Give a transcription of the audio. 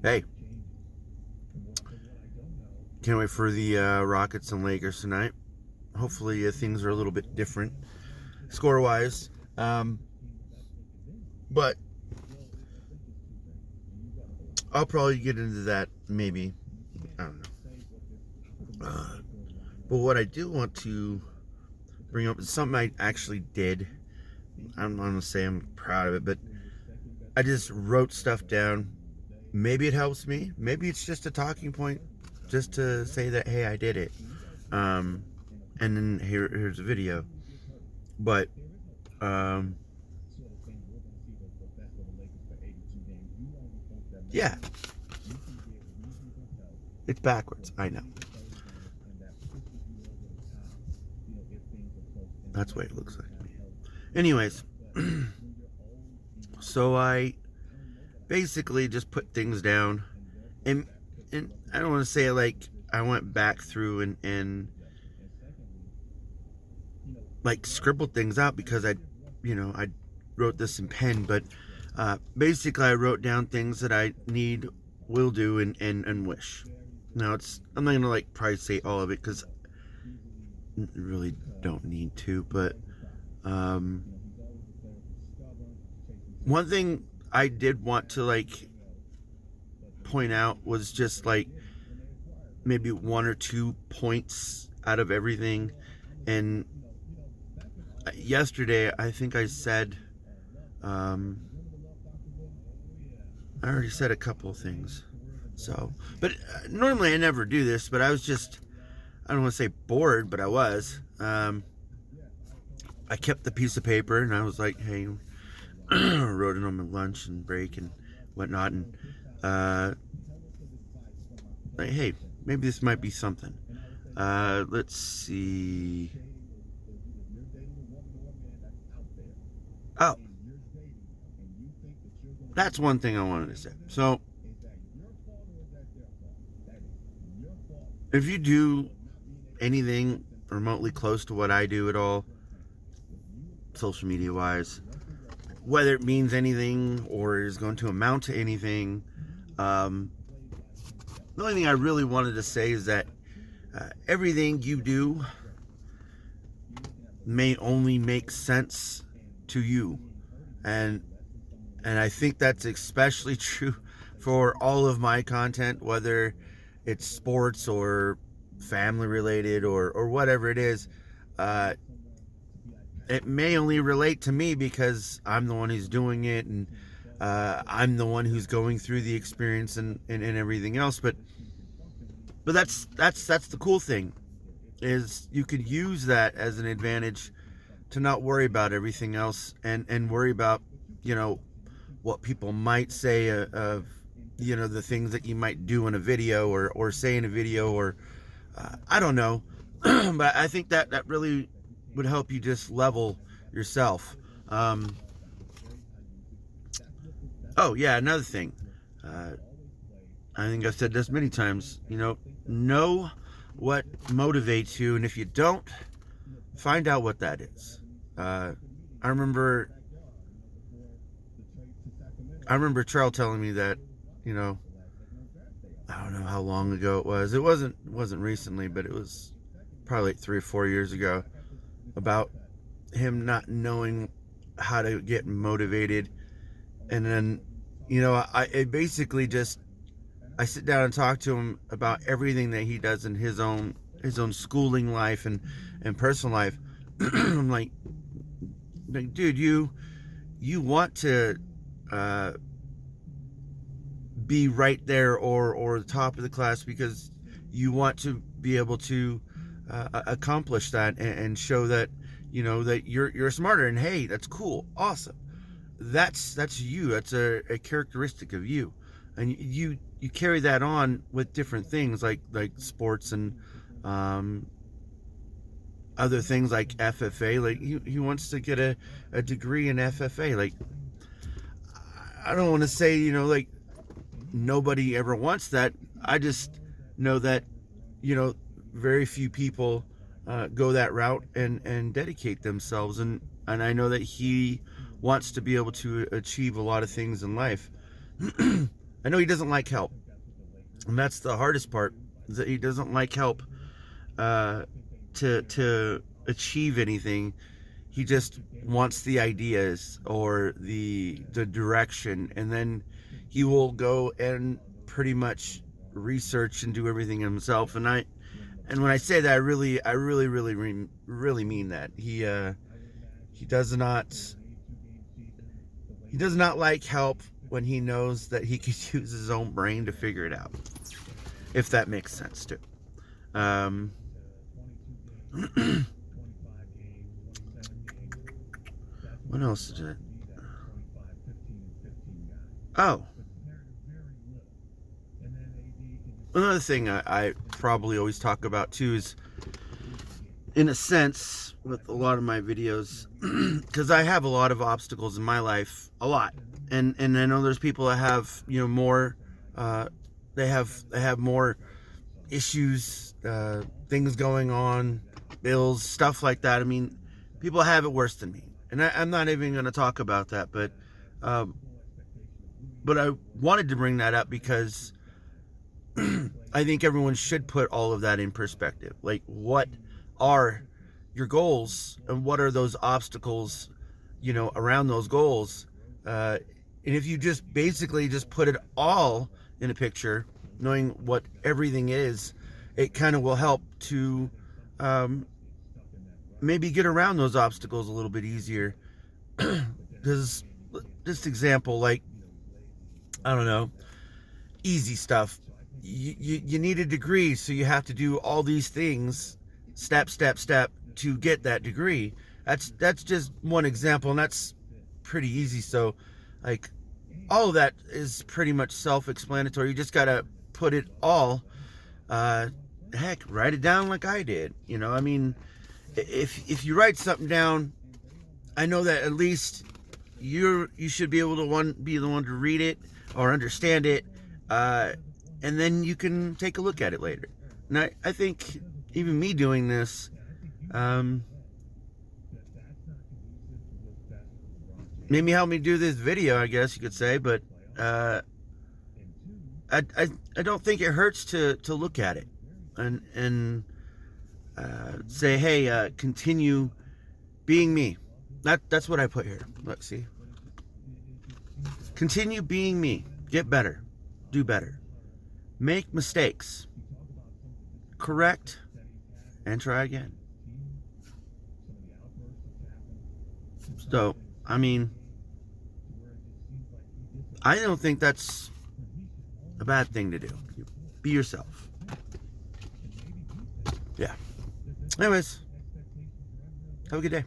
Hey, can't wait for the Rockets and Lakers tonight. Hopefully, things are a little bit different score wise. But I'll probably get into that maybe. I don't know. But what I do want to bring up is something I actually did. I'm not going to say I'm proud of it, but I just wrote stuff down. Maybe it helps me. Maybe it's just a talking point just to say that, hey, I did it. And then here's a video. But yeah, it's backwards. I know. That's what it looks like. Anyways, so I basically just put things down, and I don't want to say like I went back through and like scribbled things out because I wrote this in pen, but basically I wrote down things that I need, will do, and wish. Now I'm not gonna like probably say all of it because I really don't need to, but one thing I did want to like point out was just like maybe one or two points out of everything. And yesterday I think I said I already said a couple of things. So, but normally I never do this, but I was just, I don't want to say bored, but I was. I kept the piece of paper and I was like, hey, wrote it on my lunch and break and whatnot, and like, hey, maybe this might be something. Let's see. Oh, that's one thing I wanted to say. So, if you do anything remotely close to what I do at all, social media wise, whether it means anything or is going to amount to anything, the only thing I really wanted to say is that everything you do may only make sense to you, and I think that's especially true for all of my content, whether it's sports or family related or whatever it is. It may only relate to me because I'm the one who's doing it, and I'm the one who's going through the experience and everything else. But that's the cool thing, is you could use that as an advantage to not worry about everything else and worry about what people might say of the things that you might do in a video or say in a video, or I don't know. But I think that really would help you just level yourself. Oh yeah, another thing. I think I've said this many times. Know what motivates you, and if you don't, find out what that is. I remember Charles telling me that, I don't know how long ago it was. It wasn't recently, but it was probably like 3 or 4 years ago, about him not knowing how to get motivated. And then, I basically just, I sit down and talk to him about everything that he does in his own schooling life and personal life. I'm like, dude, you want to be right there or the top of the class because you want to be able to accomplish that and show that that you're smarter. And hey, that's cool, awesome. That's you. That's a characteristic of you, and you carry that on with different things like sports and other things like FFA. Like he wants to get a degree in FFA. Like, I don't want to say like nobody ever wants that. I just know that very few people go that route and dedicate themselves, and I know that he wants to be able to achieve a lot of things in life. I know he doesn't like help, and that's the hardest part, is that he doesn't like help to achieve anything. He just wants the ideas or the direction, and then he will go and pretty much research and do everything himself. And when I say that, I really mean that. He does not like help when he knows that he could use his own brain to figure it out, if that makes sense too. What else did it? Oh, another thing I probably always talk about too is, in a sense, with a lot of my videos, because I have a lot of obstacles in my life, a lot, and I know there's people that have, you know, more, they have more issues, things going on, bills, stuff like that. I mean, people have it worse than me, and I'm not even going to talk about that, but I wanted to bring that up because I think everyone should put all of that in perspective. Like, what are your goals, and what are those obstacles, you know, around those goals? And if you just basically just put it all in a picture, knowing what everything is, it kind of will help to maybe get around those obstacles a little bit easier. Because, just example, like, I don't know, easy stuff. You need a degree, so you have to do all these things, step to get that degree. That's just one example, and that's pretty easy. So, like, all of that is pretty much self-explanatory. You just gotta put it all, heck, write it down like I did. You know, I mean, if you write something down, I know that at least you should be able to be the one to read it or understand it, and then you can take a look at it later. And I think even me doing this, maybe help me do this video, I guess you could say, but I don't think it hurts to look at it and say, hey, continue being me. That's what I put here. Let's see. Continue being me. Get better. Do better. Make mistakes. Correct. And try again. So, I mean, I don't think that's a bad thing to do. Be yourself. Yeah. Anyways, have a good day.